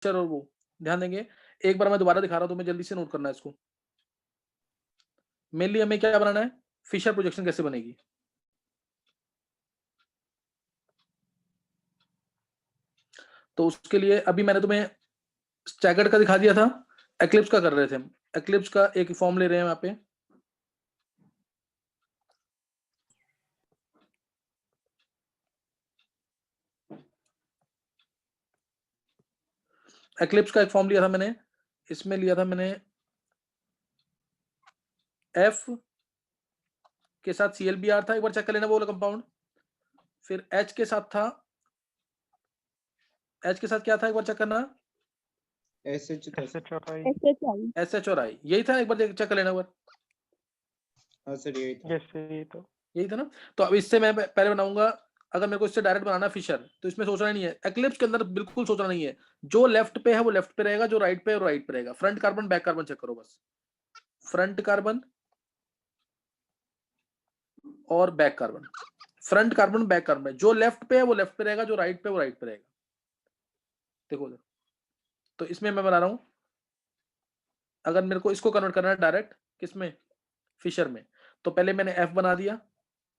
Fisher और वो ध्यान देंगे। एक बार मैं दोबारा दिखा रहा हूं, तो मैं जल्दी से नोट करना है इसको। मेनली हमें क्या बनाना है, फिशर प्रोजेक्शन कैसे बनेगी। तो उसके लिए अभी मैंने तुम्हें स्टैगर्ड का दिखा दिया था, एक्लिप्स का कर रहे थे हम। एक्लिप्स का एक फॉर्म ले रहे हैं यहाँ पे, एक्लिप्स का एक फॉर्म लिया था मैंने, इसमें लिया था मैंने एफ के साथ ClBr था, एक बार चेक कर लेना वो वाला कंपाउंड। फिर H के साथ था, H के साथ क्या था एक बार चेक करना, SH SH और I, यही था, एक बार चेक कर लेना एक बार। हाँ सर यही था। यही था ना। तो अब इससे मैं पहले बनाऊंगा, अगर मेरे को इससे डायरेक्ट बनाना फिशर, तो इसमें सोचना नहीं है, एक्लिप्स के अंदर बिल्कुल सोचना नहीं है। जो लेफ्ट पे है वो लेफ्ट पे रहेगा, जो राइट पे है वो राइट पे रहेगा। Front carbon back carbon check करो बस, फ्रंट कार्बन और back carbon, front carbon back carbon, जो लेफ्ट पे है वो लेफ्ट पे रहेगा, जो राइट पे है वो राइट पे रहेगा। देखो उधर। तो इसमें मैं बना रहा हूं, अगर मेरे को इसको कन्वर्ट करना है डायरेक्ट किसमें, फिशर में, तो पहले मैंने F बना दिया,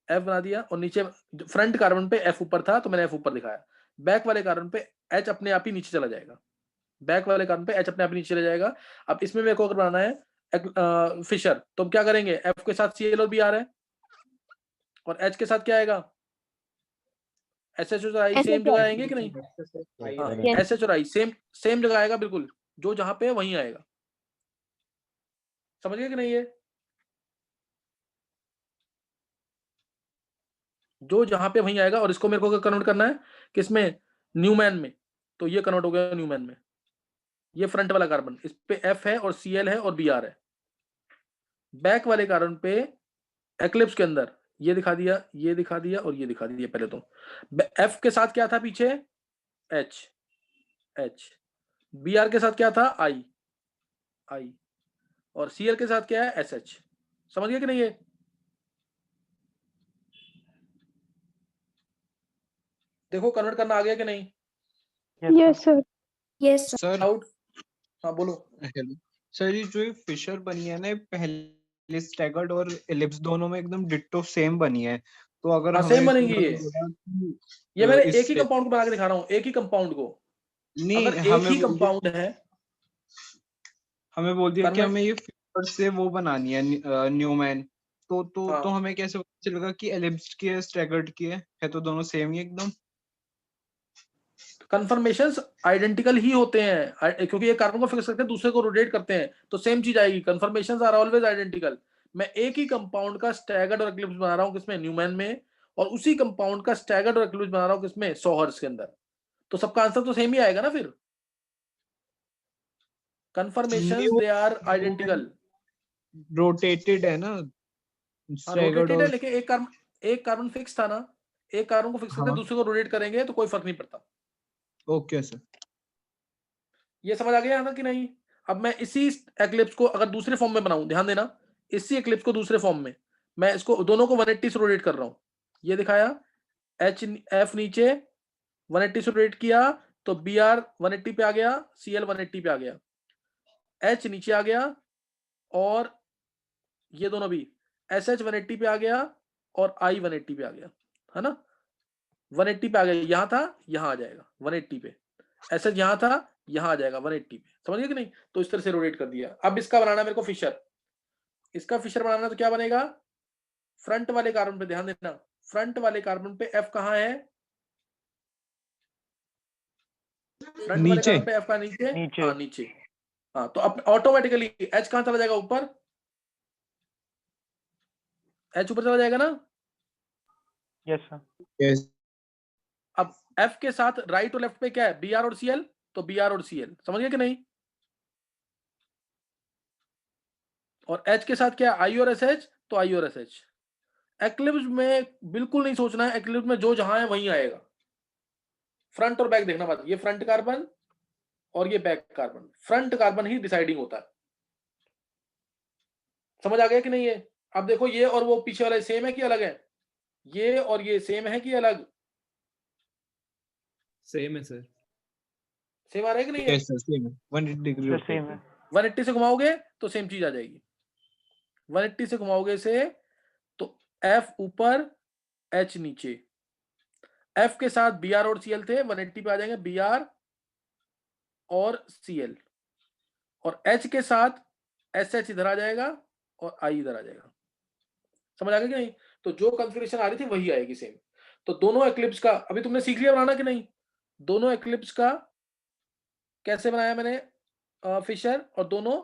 F बना दिया, और नीचे फ्रंट कार्बन पे F ऊपर था तो मैंने F ऊपर दिखाया। बैक वाले कार्बन पे H अपने आप ही नीचे चला जाएगा, बैक वाले कार्बन पे H अपने आप ही नीचे चला जाएगा। अब इसमें मेरे को अगर बनाना है फिशर, तो हम क्या करेंगे, F के साथ Cl और Br है, और H के साथ क्या आएगा, SH और I सेम जगह आएंगे कि नहीं। हाँ, SH और I सेम सेम जगह आएगा बिल्कुल, जो जहां पे है वहीं आएगा। समझ गए कि नहीं, ये जो जहां पे वहीं आएगा। और इसको मेरे को कन्वर्ट करना है किसमें, न्यूमैन में, तो ये कन्वर्ट हो गया न्यूमैन में। ये फ्रंट वाला कार्बन, इस पे F है और Cl है और Br है। बैक वाले कार्बन पे एक्लिप्स के अंदर ये दिखा दिया, ये दिखा दिया और ये दिखा दिया। पहले तो F के साथ क्या था पीछे, H, Br के साथ क्या था, I, और Cl के साथ क्या है, SH। समझ गए कि नहीं, ये देखो कन्वर्ट करना आ गया कि नहीं। Yes sir. Yes sir out. हाँ बोलो। हेलो सर, ये जो फिशर बनी है ना, पहले स्टैगर्ड और एलिप्स दोनों में एकदम डिट्टो सेम बनी है। तो अगर हाँ हमें सेम बनेगी इसमें ये। बोला कि, ये मैंने इस एक ही कंपाउंड को बना के दिखा रहा हूँ, एक ही कंपाउंड को। नहीं, अगर एक हमें ही कंपाउंड है, हमें बोल दिया कि कन्वर्ट, हमें ये फिशर से वो बनानी है, न्यूमैन। तो हाँ हमें कैसे पता चलेगा कि एलिप्स की है स्टैगर्ड की है तो दोनों सेम ही एकदम। कन्फर्मेशंस आइडेंटिकल ही होते हैं, क्योंकि ये कार्बन को फिक्स करके दूसरे को रोटेट करते हैं, तो सेम चीज आएगी। Conformations are always identical. मैं एक ही कंपाउंड का स्टैगर्ड और एक्लिप्स बना रहा हूं किसमें, न्यूमैन में, और उसी कंपाउंड का स्टैगर्ड और एक्लिप्स बना रहा हूं किसमें, सोहर्स के अंदर। तो सबका आंसर तो सेम ही आएगा ना फिर। Conformations they are identical. Rotated है ना हाँ स्टैगर्ड रोटेटेड है, और। लेकिन एक कार्बन फिक्स था ना, एक कार्बन को फिक्स करके हाँ दूसरे को रोटेट करेंगे तो कोई फर्क नहीं पड़ता। Okay sir. ये समझ आ गया ना कि नहीं। अब मैं इसी एक्लिप्स को अगर दूसरे फॉर्म में बनाऊं, ध्यान देना, इसी एक्लिप्स को दूसरे फॉर्म में मैं इसको दोनों को 180 से रोटेट कर रहा हूं। ये दिखाया, F नीचे 180 से रोटेट किया तो Br 180 पे आ गया, Cl 180 पे आ गया, H नीचे आ गया, और ये दोनों भी SH 180 पे आ गया और I 180 पे आ गया, है ना। 180 पे आ गया, यहां था यहां आ जाएगा 180 पे, SH यहां था यहां आ जाएगा 180 पे। समझ गए कि नहीं। तो इस तरह से रोटेट कर दिया। अब इसका बनाना मेरे को फिशर, इसका फिशर बनाना तो क्या बनेगा, फ्रंट वाले कार्बन पे ध्यान देना, फ्रंट वाले कार्बन पे F कहां है, फ्रंट वाले नीचे कार्बन पे F का नीचे, हाँ नीचे। हाँ तो अब ऑटोमेटिकली H कहां चला जाएगा, ऊपर, H ऊपर चला जाएगा ना। Yes sir. yes. अब F के साथ राइट और लेफ्ट पे क्या है, Br और Cl, तो Br और Cl। समझ गए कि नहीं। और H के साथ क्या है, I और SH, तो I और SH। एक्लिप्स में बिल्कुल नहीं सोचना है, एक्लिप्स में जो जहां है वहीं आएगा। फ्रंट और बैक देखना बात, ये फ्रंट कार्बन और ये बैक कार्बन, फ्रंट कार्बन ही डिसाइडिंग होता है। समझ आ गया कि नहीं ये। अब देखो ये और वो पीछे वाले सेम है कि अलग है, ये और ये सेम है कि अलग, सेम है सर। सेम आ रहा है कि नहीं है? यस सर, सेम है, 180 डिग्री Sir, same है। 180 से घुमाओगे तो सेम चीज आ जाएगी। 180 से घुमाओगे इसे तो F ऊपर H नीचे। F के साथ Br और Cl थे, 180 पे आ जाएंगे Br और Cl, और H के साथ SH इधर आ जाएगा और I इधर आ जाएगा। समझ आ गया कि नहीं? तो जो कॉन्फ़िगरेशन आ रही थी वही आएगी सेम। तो दोनों एक्लिप्स का अभी तुमने सीख लिया बनाना कि नहीं? दोनों एक्लिप्स का कैसे बनाया मैंने फिशर, और दोनों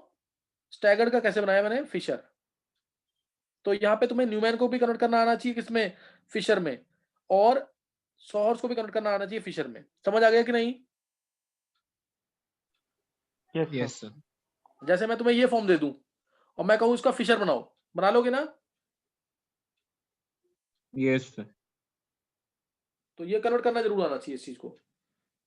स्टैगर्ड का कैसे बनाया मैंने फिशर। तो यहाँ पे तुम्हें न्यूमैन को भी कन्वर्ट करना आना चाहिए किसमें? फिशर में, और सॉहर्स को भी कन्वर्ट करना आना चाहिए फिशर में। समझ आ गया कि नहीं? Yes, sir। यस सर, जैसे मैं तुम्हें ये फॉर्म दे दूं और मैं कहूं इसका फिशर बनाओ, बना लोगे ना? यस सर, तो ये कन्वर्ट करना जरूर आना चाहिए इस चीज को,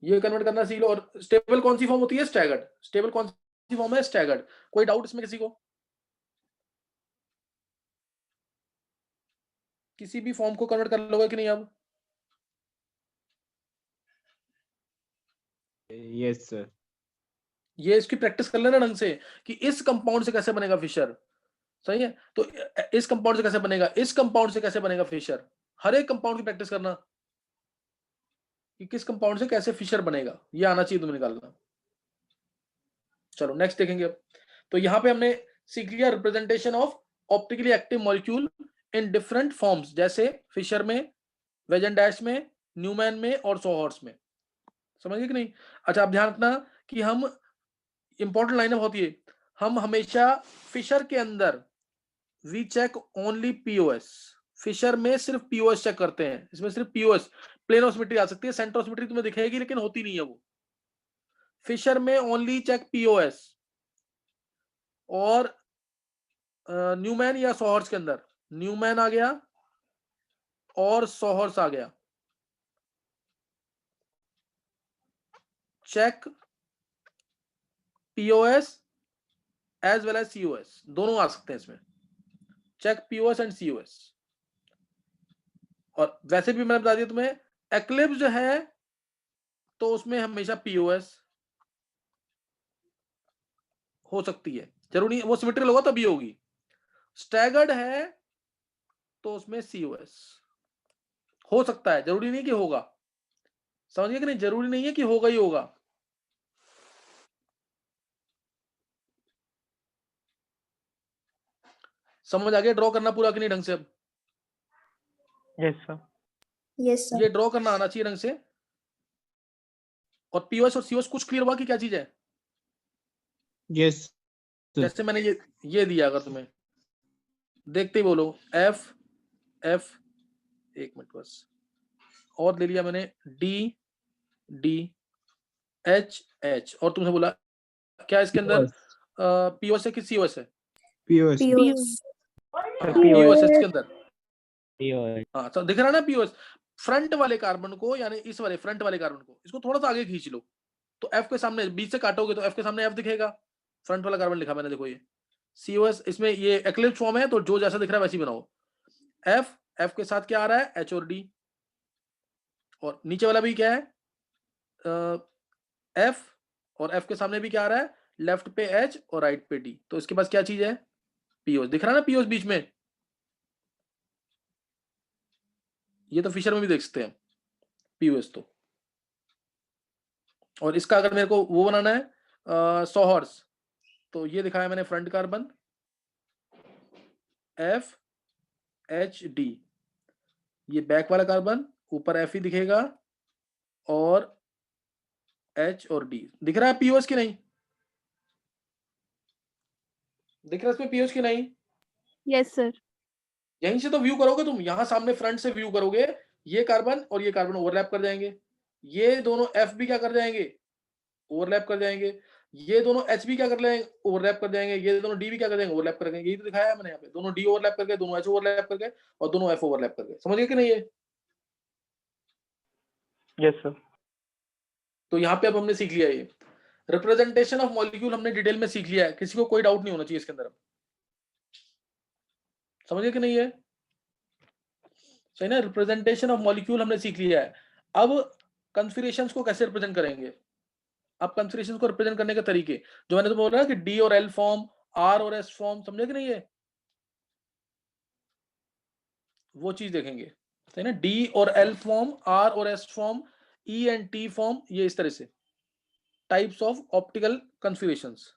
ये कन्वर्ट करना सीख लो। और स्टेबल कौन सी फॉर्म होती है? स्टैगर्ड। स्टेबल कौन सी फॉर्म है? स्टैगर्ड। कोई डाउट इसमें किसी को? किसी भी फॉर्म को कन्वर्ट कर लोगे कि नहीं अब? यस सर, ये इसकी प्रैक्टिस कर लेना ढंग से कि इस कंपाउंड से कैसे बनेगा फिशर। सही है? तो इस कंपाउंड से कैसे बनेगा, इस कंपाउंड से कैसे बनेगा फिशर। हर एक कंपाउंड की प्रैक्टिस करना कि किस कंपाउंड से कैसे फिशर बनेगा, ये आना चाहिए तुम्हें निकालना। चलो नेक्स्ट देखेंगे अब। तो यहां पे हमने सीख लिया representation of optically active molecule in different forms, जैसे फिशर में, वेजन डैश में, न्यूमैन में और सोहर्स में। समझ गए कि नहीं? अच्छा, आप ध्यान रखना कि हम, इंपॉर्टेंट लाइन होती है, हम हमेशा फिशर के अंदर we check only POS. Fischer में सिर्फ पीओएस चेक करते हैं, इसमें सिर्फ पीओएस। प्लेन ऑसिमेट्री आ सकती है, सेंटर ऑसिमेट्री तुम्हें दिखेगी लेकिन होती नहीं है वो। फिशर में ओनली चेक पीओएस। और न्यूमैन या सोहर्स के अंदर न्यूमैन आ गया और सोहर्स आ गया, check POS as well as COS, दोनों आ सकते हैं इसमें। Check POS and COS. और वैसे भी मैंने बता दिया तुम्हें, एक्लिप्स जो है तो उसमें हमेशा पीओएस हो सकती है, जरूरी नहीं वो सिमेट्रिकल होगा तभी होगी। स्टैगर्ड है तो उसमें सीओएस हो सकता है, जरूरी नहीं कि होगा। समझिए कि नहीं? जरूरी नहीं है कि होगा ही होगा। समझ आ गया ड्रॉ करना पूरा कि नहीं ढंग से? अब Yes, sir। Yes sir. ये ड्रॉ करना आना चाहिए ढंग से। और पीओएस और सीओएस कुछ क्लियर हुआ कि क्या चीज है? यस सर, जैसे मैंने ये दिया, अगर तुम्हें देखते ही बोलो एफ एफ, एक मिनट बस, और ले लिया मैंने डी डी एच एच, और तुमसे बोला क्या इसके अंदर पीओएस है कि सीओएस है? POS, POS. Sir, POS POS। है इसके अंदर। हाँ, तो दिख रहा है ना पीओएस। फ्रंट वाले कार्बन को, यानी इस वाले फ्रंट वाले कार्बन को, इसको थोड़ा सा आगे खींच लो तो एफ के सामने, बीच से काटोगे तो एफ के सामने एफ दिखेगा। फ्रंट वाला कार्बन लिखा मैंने, देखो ये सीओएस, इसमें ये एक्लिप्स फॉर्म है तो जो जैसा दिख रहा है वैसे ही बनाओ। एफ, एफ के साथ क्या आ रहा है? एच और डी। और नीचे वाला भी क्या है? एफ, और एफ के सामने भी क्या आ रहा है? लेफ्ट पे एच और राइट पे डी। तो इसके पास क्या चीज है? पीओएस। दिख रहा है ना पीओएस बीच में? ये तो फिशर में भी देख सकते हैं पीओएस तो। और इसका अगर मेरे को वो बनाना है सोहर्स, तो ये दिखाया मैंने front carbon F H D, ये बैक वाला कार्बन ऊपर एफ ही दिखेगा और एच और डी। दिख रहा है पीओएस की नहीं? दिख रहा है इसमें पीओएस की नहीं? Yes sir. यहीं से तो व्यू करोगे तुम, यहां सामने फ्रंट से व्यू करोगे, ये कार्बन और ये कार्बन ओवरलैप कर जाएंगे। ये दोनों एफ भी क्या कर जाएंगे? ओवरलैप कर जाएंगे। ये दोनों एच भी क्या कर लेंगे? ओवरलैप कर जाएंगे। ये दोनों डी भी क्या कर जाएंगे? ओवरलैप कर जाएंगे। यही तो दिखाया है मैंने यहाँ पे, दोनों डी ओवरलैप करके, दोनों एच ओवरलैप करके, और दोनों एफ ओवरलैप करके। समझ गए कि नहीं ये? Yes, sir। तो यहाँ पे अब हमने सीख लिया ये रिप्रेजेंटेशन ऑफ मॉलिक्यूल, हमने डिटेल में सीख लिया है। किसी को कोई डाउट नहीं होना चाहिए इसके अंदर। समझे कि नहीं है? सही ना? रिप्रेजेंटेशन ऑफ मॉलिक्यूल हमने सीख लिया है। अब कॉन्फिगरेशंस को कैसे रिप्रेजेंट करेंगे? अब कंफिगरेशन को रिप्रेजेंट करने के तरीके, जो मैंने तो बोला कि डी और एल फॉर्म, आर और एस फॉर्म, समझे कि नहीं? है वो चीज देखेंगे, है ना? डी और एल फॉर्म, आर और S form, E and T form, ये इस तरह से types of optical configurations.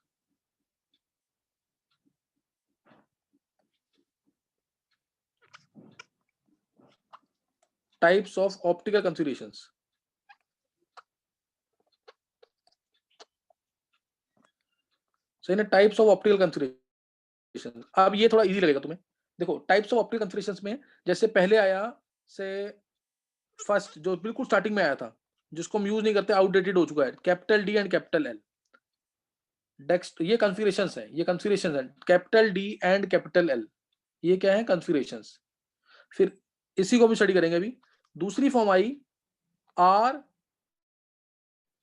Types of optical configurations. सही ना? Types of optical configuration. अब ये थोड़ा इजी लगेगा तुम्हें। देखो टाइप्स ऑफ ऑप्टिकल कन्फिगरेशंस में जैसे पहले आया से फर्स्ट जो बिल्कुल स्टार्टिंग में आया था, जिसको हम यूज नहीं करते, आउटडेटेड हो चुका है, capital D and capital L. Next, ये कन्फिगरेशंस है, ये कन्फिगरेशंस है, capital D and capital L, ये क्या है? कन्फिगरेशंस। फिर इसी को भी स्टडी करेंगे अभी। दूसरी form I R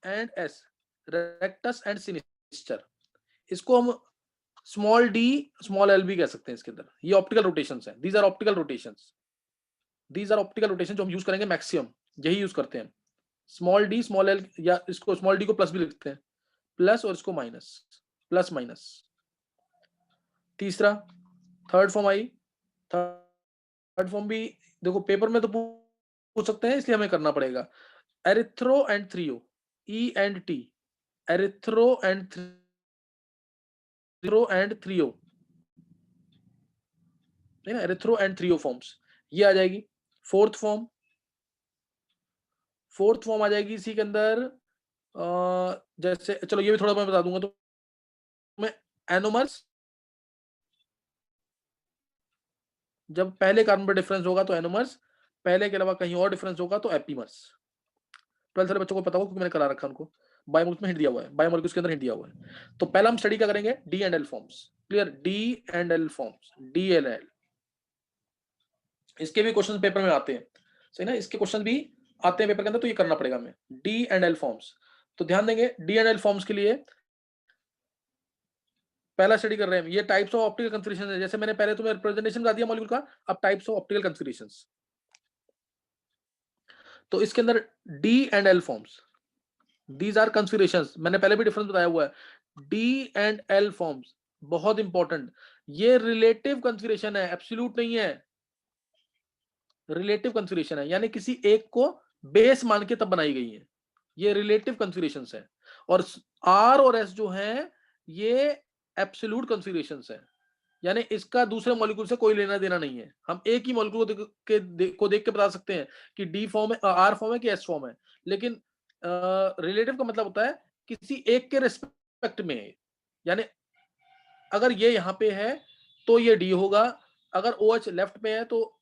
and S, rectus and sinister. इसको हम स्मॉल डी स्मॉल एल भी कह सकते हैं इसके अंदर। ये ऑप्टिकल रोटेशंस हैं, these are optical rotations, these are optical rotation जो हम यूज करेंगे मैक्सिमम, यही यूज करते हैं, स्मॉल डी स्मॉल एल, या इसको स्मॉल डी को प्लस भी लिखते हैं, प्लस और इसको माइनस, प्लस माइनस। तीसरा third form I, third form भी देखो पेपर में तो पूछ सकते हैं, इसलिए हमें करना पड़ेगा, erythro and threo, E and T, erythro and threo, है ना? एरिथ्रो एंड थ्रियो फॉर्म्स, ये आ जाएगी। फोर्थ फॉर्म आ जाएगी इसी के अंदर, जैसे चलो ये भी थोड़ा मैं बता दूंगा तो मैं, एनोमर्स, जब पहले कार्बन पर डिफरेंस होगा तो एनोमर्स, पहले के अलावा कहीं और डिफरेंस होगा तो एपीमर्स। 12th वाले बच्चों को पता होगा क्योंकि मैंने करा रखा उनको, बायोमोलिक्यूल्स में हिंट दिया हुआ है, बायोमोलिक्यूल्स के अंदर हिंट दिया हुआ है। तो पहला हम स्टडी क्या करेंगे? D and L forms. Clear? D and L forms, D L L, इसके भी क्वेश्चन पेपर में आते हैं, सही ना? इसके क्वेश्चन भी आते हैं पेपर के अंदर, तो ये करना पड़ेगा हमें, डी एंड एल फॉर्म्स। तो ध्यान देंगे डी एंड एल फॉर्म्स के लिए पहला स्टडी कर रहे हैं, ये टाइप्स ऑफ ऑप्टिकल कन्फिगरेशन है। जैसे मैंने पहले तुम्हें रिप्रेजेंटेशन बता दिया मॉलिक्यूल का, अब टाइप्स ऑफ ऑप्टिकल कन्फिगरेशंस। तो इसके अंदर D and L forms, these are configurations, मैंने पहले भी डिफरेंस बताया हुआ है। डी एंड एल फॉर्म्स बहुत इंपॉर्टेंट, ये रिलेटिव कन्फिगरेशन है, एब्सोल्यूट नहीं है, रिलेटिव कन्फिगरेशन है, यानी किसी एक को बेस मान के तब बनाई गई है, ये रिलेटिव कन्फिगरेशंस है। और आर और एस जो हैं ये एब्सोल्यूट कन्फिगरेशंस है, यानी इसका दूसरे मॉलिक्यूल से कोई लेना देना नहीं है। हम एक ही मॉलिक्यूल को देख के बता सकते हैं कि डी फॉर्म है, आर फॉर्म है कि एस फॉर्म है, लेकिन रिलेटिव का मतलब होता है किसी एक के रिस्पेक्ट में, यानी अगर ये यहां पे है तो ये डी होगा, अगर OH लेफ्ट में है तो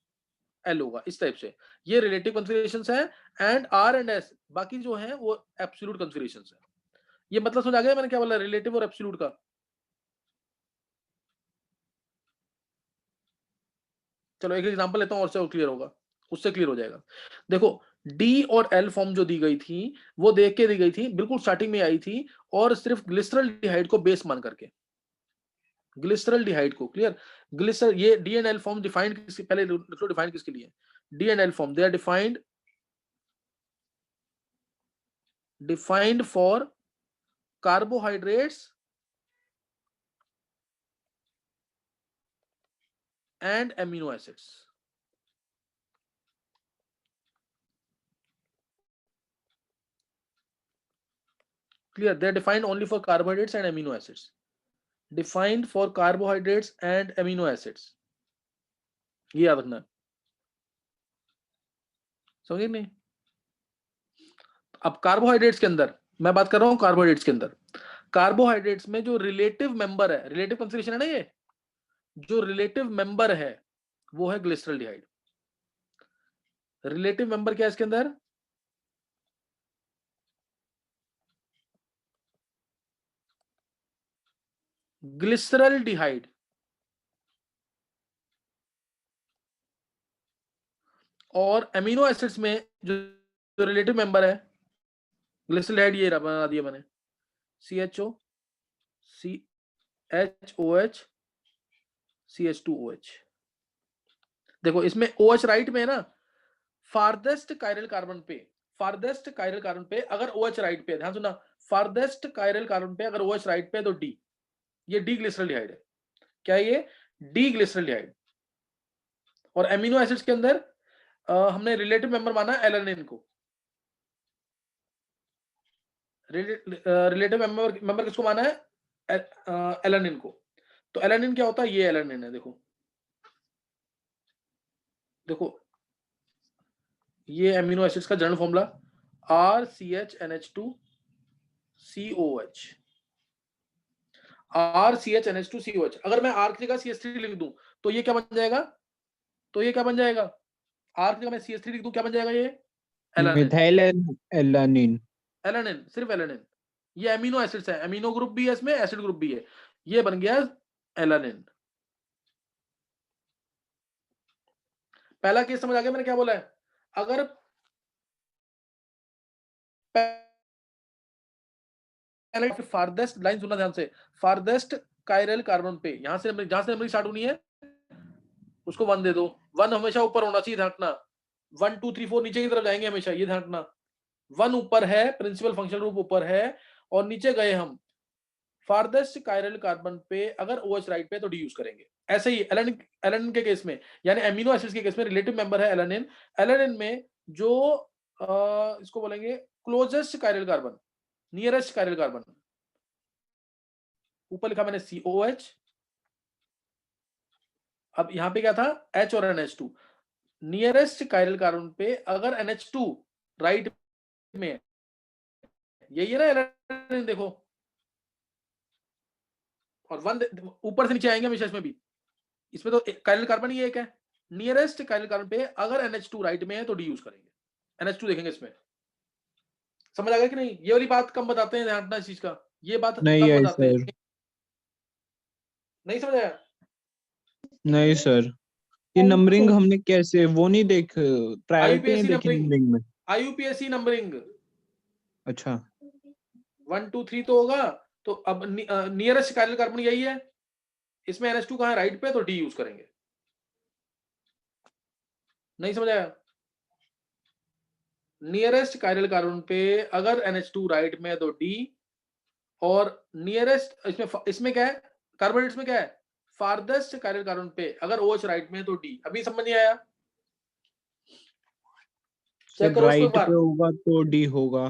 एल होगा, इस टाइप से। ये रिलेटिव कन्फिगरेशंस है, एंड आर एंड एस बाकी जो है वो एब्सोल्यूट कन्फिगरेशंस है। ये मतलब समझ आ गया मैंने क्या बोला, रिलेटिव और एब्सोल्यूट का? चलो एक एग्जांपल लेता हूं और से क्लियर होगा, उससे क्लियर हो जाएगा। देखो डी और एल फॉर्म जो दी गई थी वो देख के दी गई थी, बिल्कुल स्टार्टिंग में आई थी, और सिर्फ ग्लिसरल डिहाइड को बेस मान करके, ग्लिसरल डिहाइड को। क्लियर? ग्लिसर, ये D and L form defined किसके, पहले लिखो डिफाइंड किसके लिए? D and L form they are defined for carbohydrates and amino acids. Clear? They are defined only for carbohydrates and amino acids. Defined for carbohydrates and amino acids. ये याद रखना, समझे नहीं? अब कार्बोहाइड्रेट्स के अंदर मैं बात कर रहा हूं, कार्बोहाइड्रेट्स के अंदर, कार्बोहाइड्रेट्स में जो रिलेटिव मेंबर है, रिलेटिव कन्फिगरेशन है ना, ये जो रिलेटिव मेंबर है वो है ग्लिसरल्डिहाइड। रिलेटिव मेंबर क्या है इसके अंदर? ग्लिसरल्डिहाइड। और अमीनो एसिड्स में जो रिलेटिव मेंबर है ग्लिसरल्डिहाइड, ये बना दिया मैंने, CHO, CHOH, CH2OH। देखो इसमें OH राइट में है ना, फारदेस्ट कायरल कार्बन पे, फारदेस्ट कायरल कार्बन पे अगर OH राइट पे है, ध्यान सुनना, फारदेस्ट कायरल कार्बन पे अगर OH राइट पे है तो D, ये डी ग्लिसरॉल्डिहाइड है। क्या है ये? D glyceraldehyde. और एमिनो एसिड्स के अंदर हमने रिलेटिव मेंबर माना एलानिन को। रिलेटिव मेंबर किसको माना है? एलानिन को। तो एलानिन क्या होता है? ये एलानिन है, देखो देखो, ये एमिनो एसिड्स का जनरल फॉर्मूला RCHNH2COH, RCHNH2COH। अगर मैं R की जगह CH3 लिख दूं तो ये क्या बन जाएगा? तो ये क्या बन जाएगा? R की जगह मैं CH3 लिख दूं, क्या बन जाएगा? ये एलानिन। Methyl alanine. एलानिन, सिर्फ एलानिन। ये एमिनो एसिड्स है, एमिनो ग्रुप भी है इसमें, एसिड ग्रुप भी है, ये बन गया एलानिन। पहला केस समझ आ गया मैंने क्या बोला है? अगर फारदेस्ट लाइन सुनना ध्यान से, फारदेस्ट कायरल कार्बन पे जहां से नंबरिंग स्टार्ट होनी है उसको 1 दे दो। 1 हमेशा ऊपर होना चाहिए, ध्यान रखना। 1 2 3 4 नीचे की तरफ जाएंगे हमेशा, ये ध्यान रखना। 1 ऊपर है, प्रिंसिपल फंक्शनल ग्रुप ऊपर है, और नीचे गए हम फारदेस्ट कायरल कार्बन पे अगर OH राइट पे तो डी यूज करेंगे। ऐसे ही एलानिन के केस में, यानी एमिनो एसिड्स के केस में रिलेटिव मेंबर है एलानिन। एलानिन में जो इसको बोलेंगे closest chiral carbon, nearest chiral carbon, ऊपर लिखा मैंने COH। अब यहां पे क्या था? H और NH2। नियरेस्ट कायरल कार्बन पे अगर NH2 राइट में है, यही है ना एलानिन, देखो, और 1 ऊपर से नीचे आएंगे हमेशा इसमें भी। इसमें तो कायरल कार्बन ही एक है। नियरेस्ट कायरल कार्बन पे अगर NH2 राइट में है तो डी यूज करेंगे। NH2 देखेंगे इसमें। समझ आ गया कि नहीं? ये वाली बात कम बताते हैं, ध्यान रखना इस चीज का, ये बात नहीं कम है बताते हैं। सर। नहीं समझ आया? नहीं सर, ये नंबरिंग हमने कैसे वो नहीं देख, प्रायोरिटी नहीं IUPAC देखी नंबरिंग, नंबरिंग में। IUPAC नंबरिंग अच्छा 1 2 3 तो होगा। तो अब नियरेस्ट कायरल कार्बन यही है, इसमें NH2 कहां है? राइट पे, तो डी यूज करेंगे। नहीं समझ आया? नियरेस्ट कायरल कार्बन पे अगर NH2 राइट में है तो डी, और नियरेस्ट इसमें क्या है? कार्बोनेट्स में क्या है? फारदेस्ट कायरल कार्बन पे अगर OH राइट में है तो डी। अभी समझ नहीं आया? चेक करो इसको एक राइट बार। पे होगा तो डी होगा।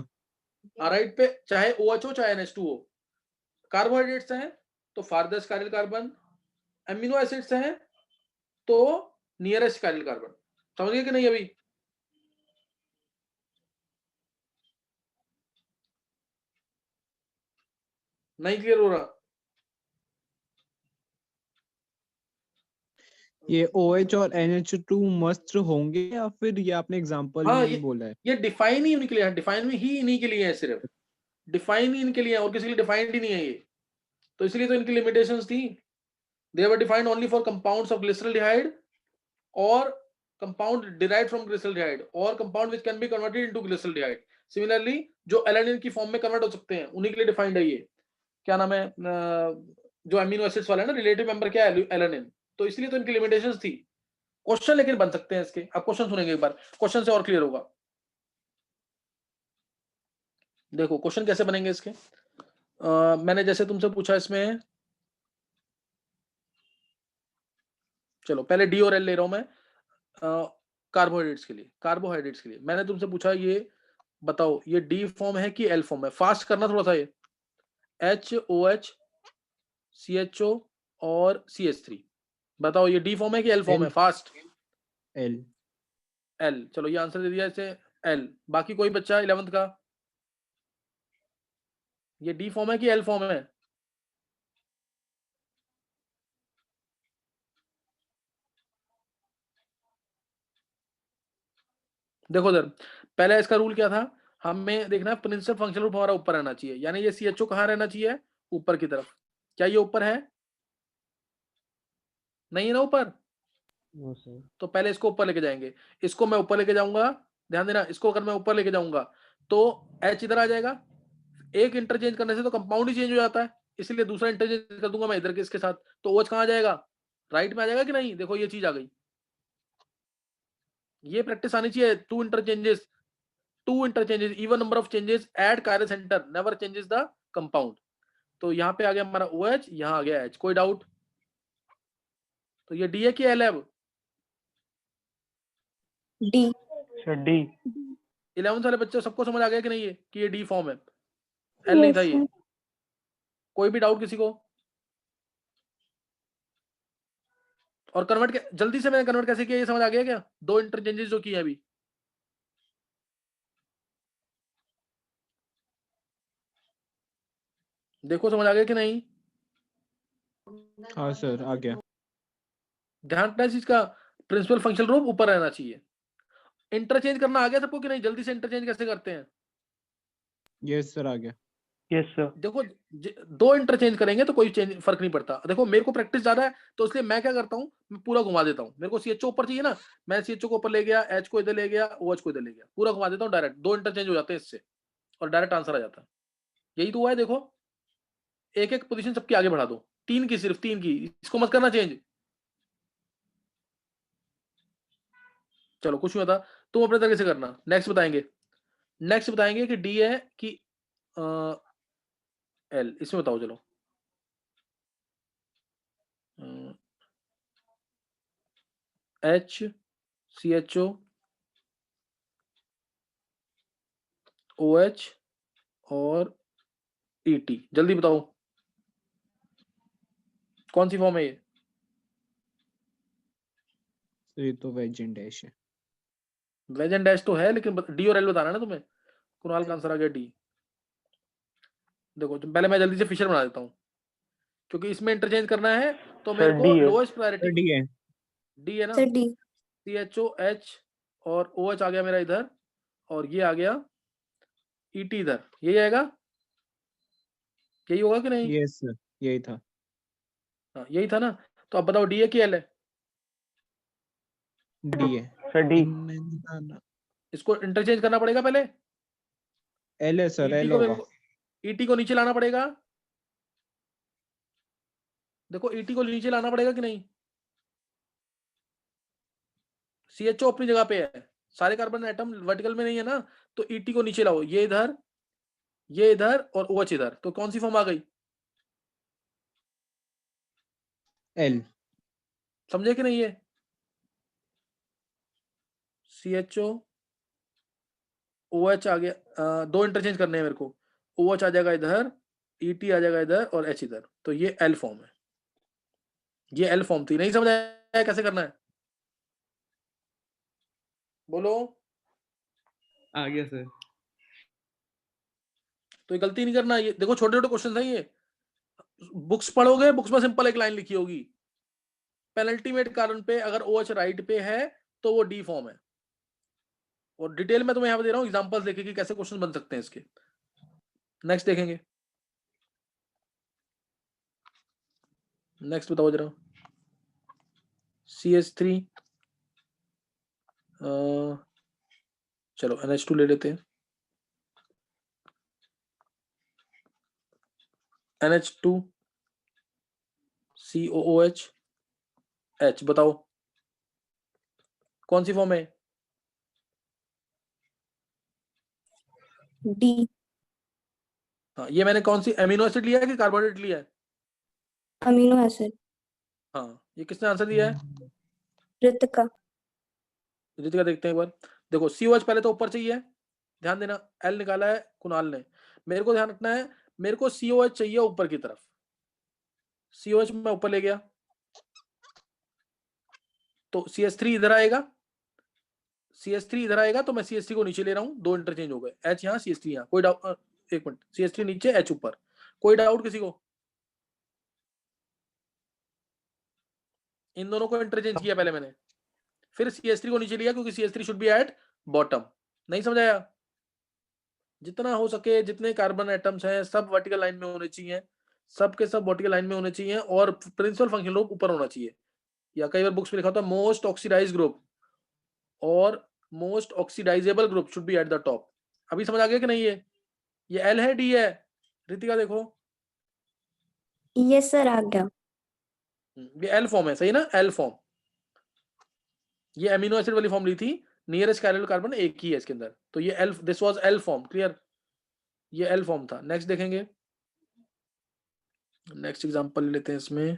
राइट पे चाहे OH हो चाहे NH2 हो। कार्बोहाइड्रेट्स हैं तो farthest chiral carbon, amino acids हैं तो नियरेस्ट कायरल कार्बन। समझ गए कि नहीं? अभी नहीं क्लियर हो रहा? ये OH और NH2 मस्त होंगे या फिर ये आपने एग्जांपल हाँ, में ही बोला है? ये डिफाइन ही उनके लिए है, डिफाइन ही इन्हीं के लिए है, सिर्फ डिफाइन ही इनके लिए है, और किसी के लिए डिफाइंड ही नहीं है ये। तो इसलिए तो इनकी लिमिटेशंस थी। They were defined only for compounds of glyceraldehyde और कंपाउंड derived from glyceraldehyde और compound which can be converted into glyceraldehyde। Similarly जो एलानिन की फॉर्म में कन्वर्ट हो सकते हैं उन्हीं के लिए डिफाइंड है ये। क्या नाम है? जो अमीनो एसिड्स वाला है ना, रिलेटिव मेंबर क्या है? एलानिन। तो इसलिए तो इनकी लिमिटेशंस थी। क्वेश्चन लेकिन बन सकते हैं इसके। अब क्वेश्चन सुनेंगे एक बार, क्वेश्चन से और क्लियर होगा। देखो क्वेश्चन कैसे बनेंगे इसके। मैंने जैसे तुमसे पूछा इसमें, चलो पहले डी और एल ले रहा हूं मैं। कार्बोहाइड्रेट्स के लिए मैंने तुमसे पूछा, ये बताओ ये डी फॉर्म है कि एल फॉर्म है? फास्ट करना थोड़ा सा। ये HOH CHO और CH3, बताओ ये डी फॉर्म है कि एल फॉर्म है? फास्ट। एल। एल। चलो ये आंसर दे दिया इसे, एल। बाकी कोई बच्चा 11th का, ये डी फॉर्म है कि एल फॉर्म है? देखो सर, पहले इसका रूल क्या था? हमें देखना है प्रिंसिपल फंक्शनल ग्रुप हमारा ऊपर रहना चाहिए, यानी ये CHO कहाँ रहना चाहिए? ऊपर की तरफ। क्या ये ऊपर है? नहीं है ना ऊपर? No sir. तो पहले इसको ऊपर लेके जाएंगे। इसको मैं ऊपर लेके जाऊंगा, ध्यान देना, इसको अगर मैं ऊपर लेके जाऊंगा तो H इधर आ जाएगा। एक इंटरचेंज करने से तो कंपाउंड ही चेंज हो जाता है, इसलिए दूसरा इंटरचेंज कर दूंगा मैं इधर के इसके साथ, तो OH कहाँ आ जाएगा? राइट में आ जाएगा कि नहीं? देखो ये चीज आ गई। ये प्रैक्टिस आनी चाहिए, 2 interchanges 2 interchanges, even number of changes add chiral center never changes the compound. तो यहाँ पे आ गया हमारा OH, यहाँ आ गया H. कोई डाउट? तो ये D है कि L है? अब D. Sir, D. 11th वाले बच्चों सबको समझ आ गया कि नहीं ये कि ये D फॉर्म है? L नहीं था Yes, ये. sir. कोई भी डाउट किसी को? और कन्वर्ट जल्दी से मैंने कन्वर्ट कैसे किया ये समझ आ गया क्या? 2 इंटरचेंजेस जो किए अभी. देखो समझ आ गया कि नहीं? हाँ सर, आ गया। ध्यान रखना इस चीज का, प्रिंसिपल फंक्शनल ग्रुप ऊपर रहना चाहिए. इंटरचेंज करना आ गया सबको कि नहीं? जल्दी से इंटरचेंज कैसे करते हैं? यस सर, आ गया। Yes, sir. देखो 2 इंटरचेंज करेंगे तो कोई चेंज फर्क नहीं पड़ता. देखो मेरे को प्रैक्टिस ज्यादा है तो इसलिए मैं क्या करता हूँ, मैं पूरा घुमा देता हूँ. मेरे को CHO ऊपर चाहिए ना, मैं CHO को ऊपर ले गया, H को इधर ले गया, OH को इधर ले गया, पूरा घुमा देता हूँ डायरेक्ट. 2 इंटरचेंज हो जाते हैं इससे और डायरेक्ट आंसर आ जाता है. यही तो हुआ है. देखो एक एक पोजीशन सबकी आगे बढ़ा दो, 3 की, सिर्फ 3 की. इसको मत करना चेंज. चलो कुछ नहीं होता, तुम अपने तरीके से करना. नेक्स्ट बताएंगे कि D है कि L. इसमें बताओ. चलो H, CHO, OH और ET. जल्दी बताओ कौन सी फॉर्म है ये? तो ये तो वेज एंड डैश है। वेज एंड डैश तो है, लेकिन D और L बताना है ना तुम्हें. कुणाल का आंसर आ गया D. देखो पहले मैं जल्दी से फिशर बना देता हूँ क्योंकि इसमें इंटरचेंज करना है तो मेरे Sir, को D है. लोएस्ट सर प्रायोरिटी डी है। D है ना. Sir, D. CHO, H और OH आ गया मेरा इधर, और ये आ गया ET इधर. यही आएगा, यही होगा कि नहीं? यस सर, यही था। हाँ यही था ना. तो अब बताओ D है कि L है? डी है। Sir, D. इसको इंटरचेंज करना पड़ेगा पहले. एल है सर, ET एल को मेरे होगा। को ET को नीचे लाना पड़ेगा. देखो ET को नीचे लाना पड़ेगा कि नहीं? CHO अपनी जगह पे है, सारे कार्बन एटम वर्टिकल में नहीं है ना, तो ET को नीचे लाओ. ये इधर और OH इधर. तो कौन सी फॉर्म आ गई? एल। समझे कि नहीं? ये CHO OH आ गया. 2 इंटरचेंज करने हैं मेरे को. OH आ जाएगा इधर, ET आ जाएगा इधर और H इधर. तो ये L फॉर्म है. ये L फॉर्म थी. नहीं समझ आया कैसे करना है? बोलो. आ गया सर। तो ये गलती नहीं करना. ये देखो छोटे छोटे क्वेश्चन हैं ये. बुक्स पढ़ोगे, बुक्स में सिंपल एक लाइन लिखी होगी, पेनल्टीमेट कार्बन पे अगर OH राइट पे है तो वो D फॉर्म है. और डिटेल में तुम्हें यहाँ पे दे रहा हूँ एग्जांपल्स देखे कि कैसे क्वेश्चन बन सकते हैं इसके. नेक्स्ट देखेंगे. नेक्स्ट बताओ जरा. CH3, चलो NH2 ले लेते हैं. NH2 COOH H. बताओ कौन सी फॉर्म है? D. हाँ ये मैंने कौन सी एमिनो एसिड लिया है कि कार्बोहाइड्रेट लिया है? Amino acid. हाँ ये किसने आंसर दिया है? Ritika. रितिका देखते हैं एक बार. देखो COH पहले तो ऊपर चाहिए, ध्यान देना. L निकाला है कुणाल ने. मेरे को ध्यान रखना है, मेरे को COH चाहिए ऊपर की तरफ. COH मैं ऊपर ले गया तो CH3 इधर आएगा. CH3 इधर आएगा तो मैं CH3 को नीचे ले रहा हूँ. 2 इंटरचेंज हो गए. H यहाँ, CH3 यहाँ. कोई डाउट? एक मिनट. CH3 नीचे, H ऊपर. कोई डाउट किसी को? इन दोनों को इंटरचेंज किया पहले मैंने, फिर CH3 को नीचे लिया क्योंकि CH3 should be at bottom. नहीं समझाया? जितना हो सके जितने कार्बन एटम्स हैं सब वर्टिकल लाइन में होने चाहिए, सब के सब वर्टिकल लाइन में होने चाहिए और प्रिंसिपल फंक्शन ग्रुप ऊपर होना चाहिए. या कई बार बुक्स में लिखा होता है मोस्ट ऑक्सीडाइज ग्रुप और most oxidizable group should be at the top. अभी समझ आ गया कि नहीं? ये L है D है? रितिका देखो. Yes, sir, आ गया. ये L फॉर्म है, सही ना? L form. ये अमीनो एसिड वाली फॉर्म ली थी, नियरेस्ट कैरियर कार्बन एक ही है इसके अंदर, तो ये L, this was L form, clear, ये एल फॉर्म था। नेक्स्ट देखेंगे, नेक्स्ट एग्जांपल लेते हैं इसमें।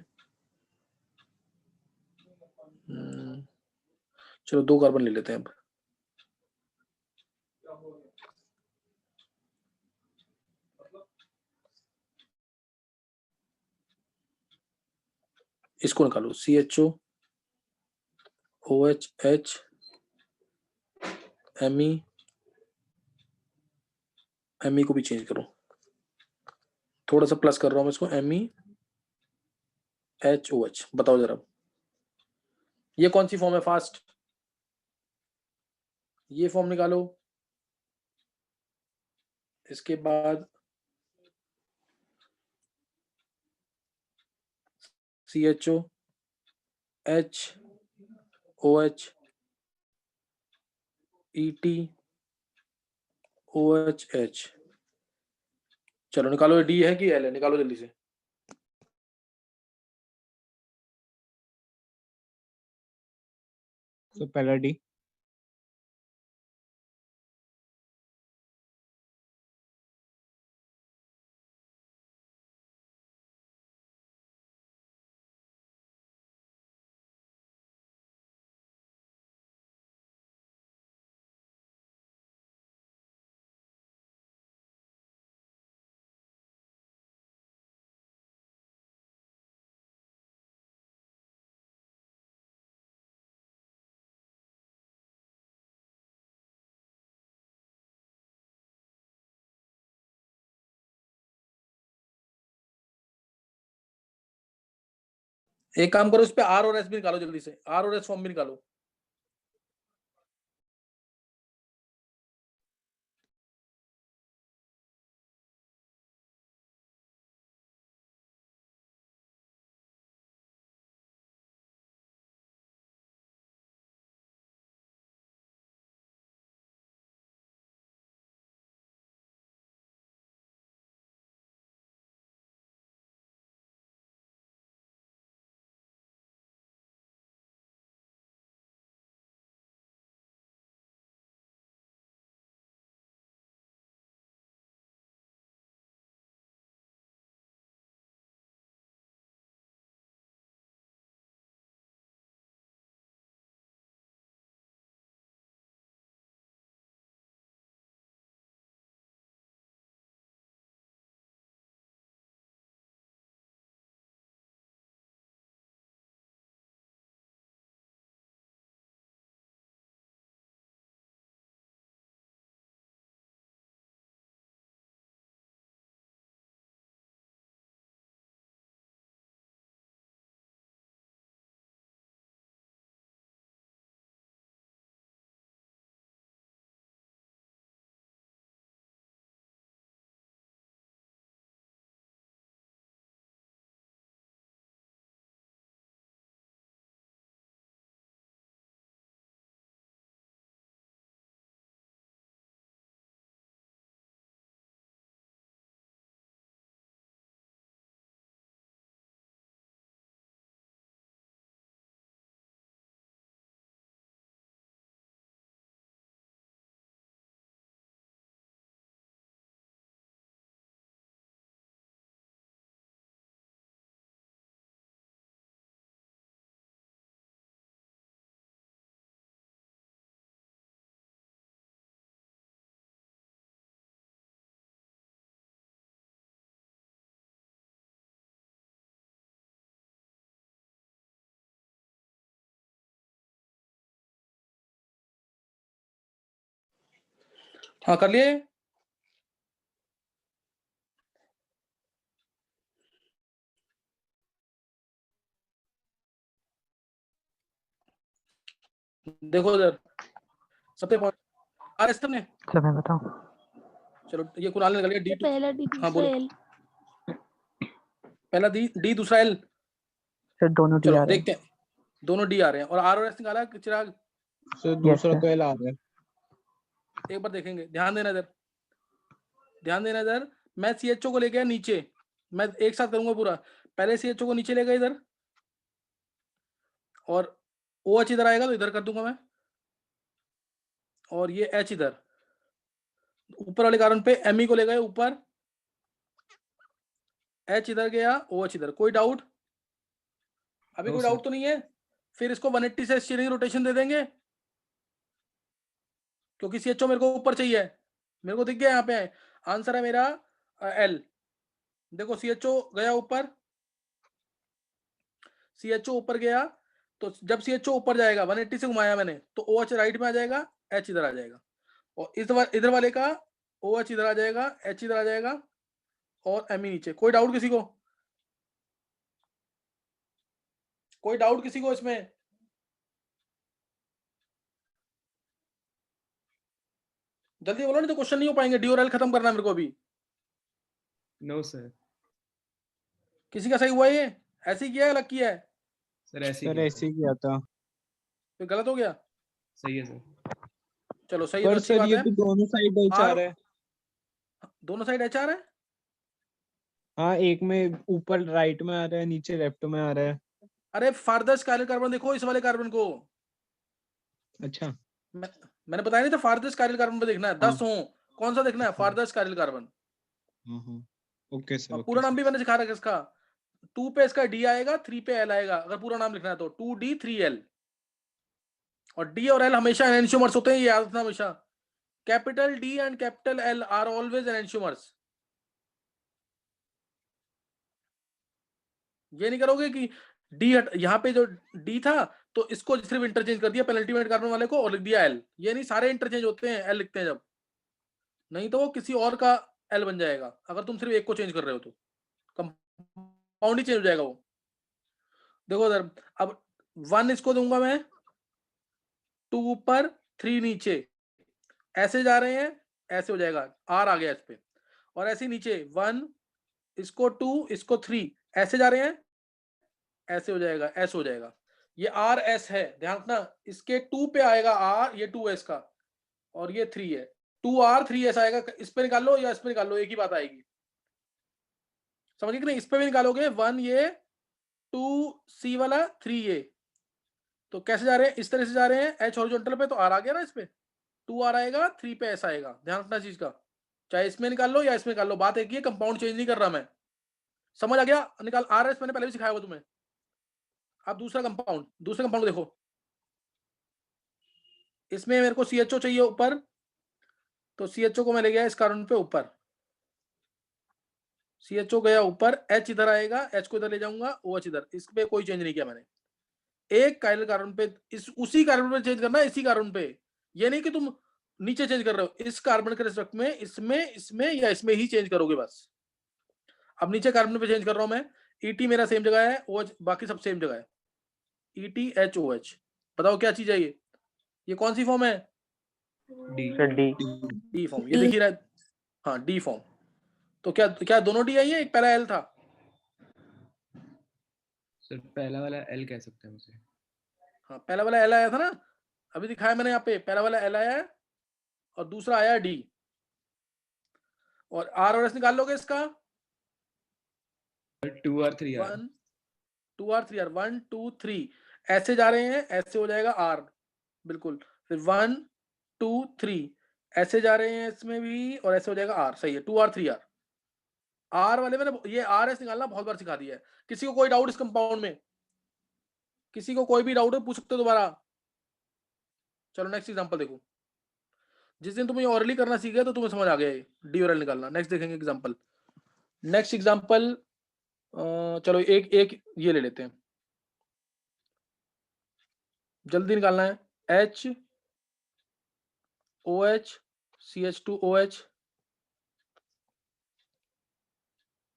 चलो 2 कार्बन ले लेते हैं अब। इसको निकालो, CHO OH Me को भी चेंज करो, थोड़ा सा प्लस कर रहा हूं मैं इसको, MEHOH। बताओ जरा ये कौन सी फॉर्म है फास्ट, ये फॉर्म निकालो। इसके बाद CHO HOH ETOH। चलो निकालो, डी है कि एल है, निकालो जल्दी से। तो पहला डी। एक काम करो, इस पे आर और एस भी निकालो जल्दी से, आर और एस फॉर्म भी निकालो। हाँ कर लिए। देखो इधर सबसे पॉइंट आर एस ने, सर मैं बताऊं, चलो ये कुणाल ने निकाल लिया, डी पहला डी हाँ दूसरा बोलो, एल। पहला डी दूसरा एल। सर दोनों डी चलो आ रहे हैं। देखते हैं, दोनों डी आ रहे हैं, और आर और एस निकाला है चिराग। सर दूसरा sir. तो एल आ रहा है। एक बार देखेंगे, ध्यान देना इधर, ध्यान देना इधर। मैं CHO को ले गया नीचे, मैं एक साथ करूंगा पूरा। पहले CHO को नीचे ले गया इधर, और OH इधर आएगा तो इधर कर दूंगा मैं। और ये H इधर, ऊपर वाले कार्बन पे Me को ले गए ऊपर, H इधर गया, OH इधर। कोई डाउट? अभी No, कोई sir. डाउट तो नहीं है? फिर इसको 180 से स्टीयरिंग रोटेशन दे देंगे, क्योंकि CHO मेरे को ऊपर चाहिए। मेरे को दिख गया यहाँ पे आंसर है मेरा L। देखो CHO गया ऊपर, CHO ऊपर गया, तो जब CHO ऊपर जाएगा 180 से घुमाया मैंने, तो OH राइट में आ जाएगा, H इधर आ जाएगा, और इधर वाले का OH इधर आ जाएगा, H इधर आ जाएगा, और Me नीचे। कोई डाउट किसी को? कोई डाउट किसी को इसमें? जल्दी बोलो, नहीं तो क्वेश्चन नहीं हो पाएंगे। डी और एल खत्म करना है मेरे को अभी। No, sir. किसी का सही हुआ ये? ऐसे ही किया है, अलग किया है? सर ऐसे सर ही ऐसे ही किया था। फिर गलत हो गया? सही है सर। चलो सही है, पर तो अच्छी सर बात ये है। तो दोनों साइड एच आ R- रहा है। दोनों साइड HR है? हाँ, एक में ऊपर राइट में आ रहा है, नीचे लेफ्ट में आ रहा है। अरे फारदर्स्ट कायरल कार्बन देखो, इस वाले कार्बन को। अच्छा, मैंने बताया नहीं था, फारदर्स्ट कायरल कार्बन पे देखना है। 10 हो, कौन सा देखना है? फारदर्स्ट कायरल कार्बन। हाँ। ओके सर, और ओके पूरा नाम भी सर। मैंने सिखा रखा है इसका। 2 पे इसका D आएगा, 3 पे L आएगा, अगर पूरा नाम लिखना है तो 2D 3L। और D और L हमेशा एनेंशियोमर्स होते हैं, ये याद रखना हमेशा। Capital D and capital L are always enantiomers. ये नहीं करोगे कि डी यहाँ पे जो डी था तो इसको सिर्फ इंटरचेंज कर दिया पेनल्टीमेट कार्बन वाले को और लिख दिया एल। ये नहीं, सारे इंटरचेंज होते हैं, एल लिखते हैं जब, नहीं तो वो किसी और का एल बन जाएगा। अगर तुम सिर्फ एक को चेंज कर रहे हो तो कंपाउंड ही चेंज हो जाएगा वो। देखो उधर, अब 1 इसको दूंगा मैं, 2 ऊपर 3 नीचे, ऐसे जा रहे हैं, ऐसे हो जाएगा, आर आ गया इस पे। और ऐसे नीचे 1 इसको 2 इसको 3, ऐसे जा रहे हैं, ऐसे हो जाएगा, एस हो जाएगा। ये आर एस है, ध्यान रखना। इसके 2 पे आएगा आर, ये 2s का, और ये 3 है। 2R 3s आएगा। इस पे निकाल लो या इस पे निकाल लो, एक ही बात आएगी। समझिए कि नहीं? इस पे भी निकालोगे 1 ये, 2C वाला, 3 ये। तो कैसे जा रहे हैं? इस तरह से जा रहे हैं, H हॉरिजॉन्टल पे, तो R आ गया ना इस पे। 2R आएगा, 3 पे S आएगा। ध्यान रखना चीज का, चाहे इसमें निकाल लो या इसमें निकाल लो, बात एक ही है, कंपाउंड चेंज नहीं कर रहा मैं। समझ आ गया? निकाल RS मैंने पहले भी सिखाया हुआ तुम्हें। अब दूसरा कंपाउंड देखो। इसमें मेरे को CHO चाहिए ऊपर, तो CHO को मैं ले गया इस कार्बन पे ऊपर। CHO गया ऊपर, H इधर आएगा, H को इधर ले जाऊंगा, OH इधर। इस पे कोई चेंज नहीं किया मैंने। एक कायरल कार्बन पे उसी कार्बन पे चेंज करना है, इसी कार्बन पे। ये नहीं कि तुम नीचे चेंज कर रहे हो, इस कार्बन के रिस्पेक्ट में इसमें या इसमें ही चेंज करोगे बस। अब नीचे कार्बन पे चेंज कर रहा हूं मैं। ET मेरा सेम जगह है, OH बाकी सब सेम जगह है। ET HOH, बताओ क्या चीज है ये कौन सी फॉर्म है? D. Sir D. D form, ये दिख ही रहा है। हाँ, डी फॉर्म। तो क्या दोनों डी आई है? एक पहला एल था। सर पहला वाला एल कह सकते हैं उसे। हाँ, पहला वाला एल आया था ना, अभी दिखाया मैंने यहाँ पे। पहला वाला एल आया है और दूसरा आया डी। और आर और एस निकाल लोगे इसका। 2 और 3 आर। 1 2 आर 3 आर, 1 2 3 ऐसे जा रहे हैं, ऐसे हो जाएगा आर, बिल्कुल। फिर 1 2 3 ऐसे जा रहे हैं इसमें भी, और ऐसे हो जाएगा आर। सही है, 2 आर 3 आर। आर वाले मैंने ये आर एस निकालना बहुत बार सिखा दिया है। किसी को कोई डाउट इस कंपाउंड में? किसी को कोई भी डाउट है, पूछ सकते हो दोबारा। चलो नेक्स्ट एग्जांपल देखो। जिस दिन तुम्हें ऑरली करना सीख गया तो तुम्हें समझ आ गया डी और एल निकालना। नेक्स्ट देखेंगे एग्जांपल। नेक्स्ट एग्जांपल, चलो एक ये ले लेते हैं, जल्दी निकालना है। H OH CH2OH,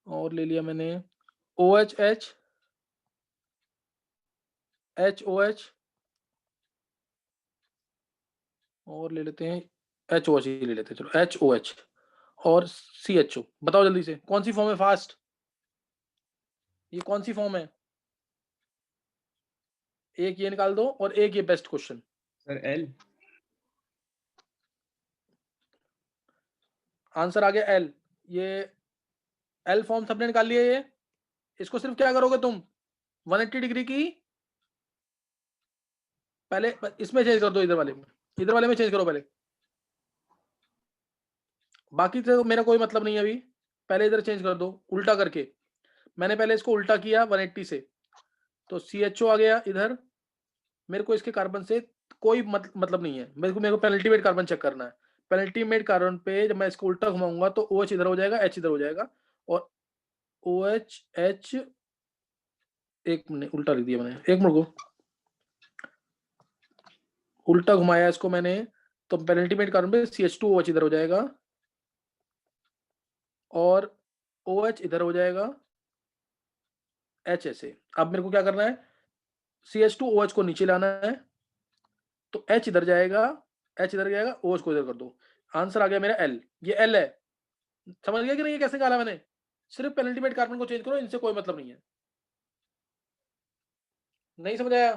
और ले लिया मैंने OHH HOH, और ले लेते हैं HOH ही ले लेते हैं। चलो HOH और CHO। बताओ जल्दी से कौन सी फॉर्म है? फास्ट, ये कौन सी फॉर्म है? एक ये निकाल दो और एक ये best question. Sir L. Answer आ गया एल। ये एल फॉर्म सबने निकाल लिया। ये इसको सिर्फ क्या करोगे तुम, 180 डिग्री की पहले इसमें चेंज कर दो, इधर वाले में चेंज करो पहले। बाकी से मेरा कोई मतलब नहीं है अभी। पहले इधर चेंज कर दो उल्टा करके। मैंने पहले इसको उल्टा किया 180 से, तो CHO आ गया इधर। मेरे को इसके कार्बन से कोई मतलब नहीं है। मेरे को पेनल्टीमेट कार्बन चेक करना है। पेनल्टीमेट कार्बन पे जब मैं इसको उल्टा घुमाऊंगा तो OH इधर हो जाएगा, H इधर हो जाएगा, और OH H, एक मिनट उल्टा लिख दिया मैंने, एक मिनट को, उल्टा घुमाया इसको मैंने, तो पेनल्टीमेट कार्बन पे CH2OH इधर हो जाएगा और OH इधर हो जाएगा, H ऐसे। अब मेरे को क्या करना है, CH2OH को नीचे लाना है, तो H इधर जाएगा, H इधर जाएगा, OH को इधर कर दो। आंसर आ गया मेरा L। ये L है। समझ गया कि नहीं ये कैसे निकाला मैंने? सिर्फ पेनल्टीमेट कार्बन को चेंज करो, इनसे कोई मतलब नहीं है। नहीं समझ आया?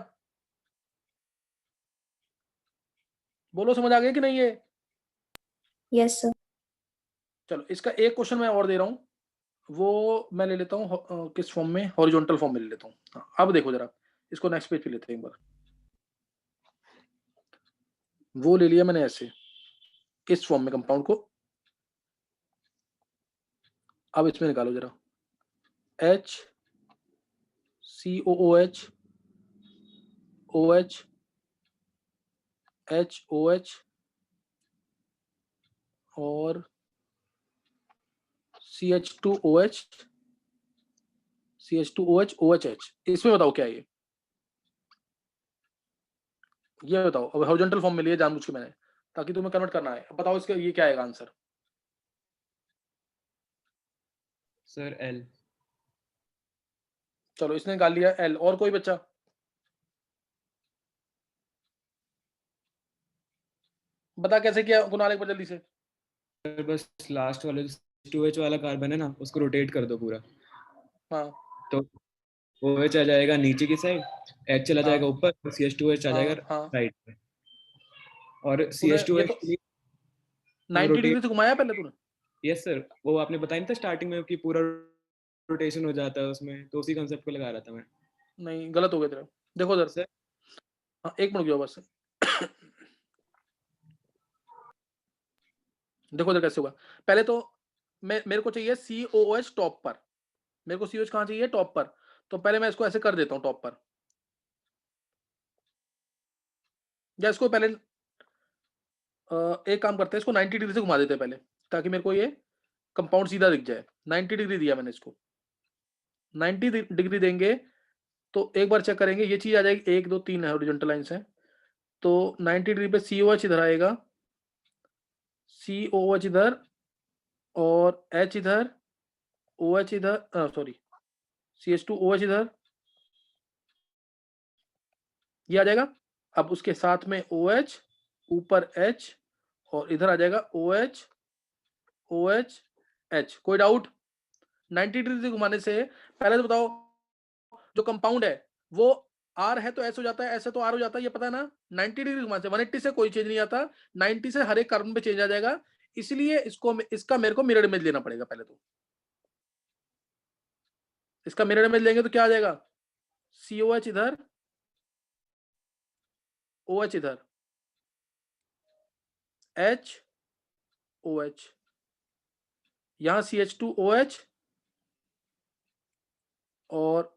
बोलो समझ आ गया कि नहीं ये? Yes, sir. चलो इसका एक क्वेश्चन मैं और दे रहा हूं, वो मैं ले लेता हूँ किस फॉर्म में, हॉरिजॉन्टल फॉर्म में ले लेता हूँ। हाँ, अब देखो जरा, इसको नेक्स्ट पेज पे लेते हैं एक बार। वो ले लिया मैंने ऐसे, इस फॉर्म में कंपाउंड को। अब इसमें निकालो जरा, H COOH OH HOH और CH2OH CH2OH OHH। इसमें बताओ क्या है ये बताओ। अब हॉरिजॉन्टल फॉर्म में लिए जानबूझ के मैंने, ताकि तुम्हें कन्वर्ट करना है। अब बताओ इसका ये क्या आएगा आंसर। Sir L। चलो इसने निकाल लिया L। और कोई बच्चा? बता कैसे किया कुणाल, एक बार जल्दी से। सर बस लास्ट वाले H2H वाला कार्बन है ना, उसको रोटेट कर दो पूरा, हाँ तो OH आ जाएगा नीचे की साइड, H चला हाँ जाएगा ऊपर, CH2H आ हाँ जाएगा हाँ। राइट पे, और तूने ये CH2H तो 90 डिग्री से घुमाया पहले तूने? यस सर, वो आपने बताया नहीं था स्टार्टिंग में कि पूरा रोटेशन हो जाता है उसमें, तो उसी कंसेप्ट को लगा रहा था मैं। नहीं, गलत हो गया तेरा। देखो उधर। सर हाँ, एक मिनट गया बस। देखो उधर कैसे होगा। पहले तो मेरे को चाहिए COOH टॉप पर। मेरे को COH कहाँ चाहिए? टॉप पर। तो पहले मैं इसको ऐसे कर देता हूँ टॉप पर, या इसको पहले एक काम करते हैं, इसको 90 डिग्री से घुमा देते हैं पहले, ताकि मेरे को ये कंपाउंड सीधा दिख जाए। 90 डिग्री दिया मैंने इसको। 90 डिग्री देंगे तो एक बार चेक करेंगे, ये चीज आ जाएगी। 1 2 3 है हॉरिजॉन्टल लाइंस है, तो 90 डिग्री पे COH इधर आएगा, COH इधर, और H इधर, OH इधर, सॉरी CH2OH इधर, ये आ जाएगा। अब उसके साथ में OH, ऊपर H, और इधर आ जाएगा OH OH H। कोई डाउट? 90 डिग्री से घुमाने से पहले तो बताओ, जो कंपाउंड है वो R है तो S हो जाता है, S है तो R हो जाता है, ये पता है ना। 90 डिग्री घुमाने से 180 से कोई चेंज नहीं आता, 90 से हर एक कार्बन पे चेंज आ जाएगा। इसलिए इसका मेरे को मिरर इमेज लेना पड़ेगा पहले तो। इसका मिरर इमेज लेंगे तो क्या आ जाएगा? COH इधर, OH इधर, H OH, यहां CH2OH, और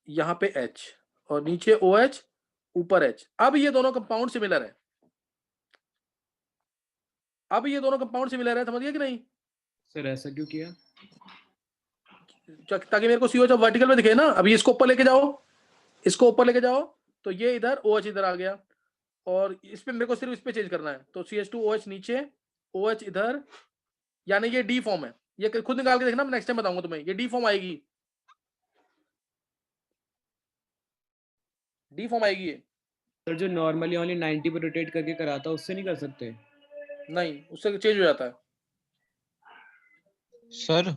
यहां पे H, और नीचे OH, ऊपर H। अब ये दोनों कंपाउंड सिमिलर है। अब ये दोनों कंपाउंड सिमिलर है, समझ गया कि नहीं? सर ऐसा क्यों किया? ताकि मेरे को COH अब वर्टिकल में दिखे ना। अभी इसको ऊपर लेके जाओ, इसको ऊपर लेके जाओ, तो ये इधर OH इधर आ गया, और इस पे मेरे को सिर्फ इस पे चेंज करना है। तो CH2OH नीचे, OH इधर, यानी ये D फॉर्म है। ये खुद निकाल के देखना, मैं नेक्स्ट टाइम बताऊंगा तुम्हें। ये D फॉर्म आएगी, D फॉर्म आएगी ये। सर जो नॉर्मली ओनली 90 पे रोटेट करके कराता उससे नहीं कर सकते? नहीं, उससे चेंज हो जाता है। सर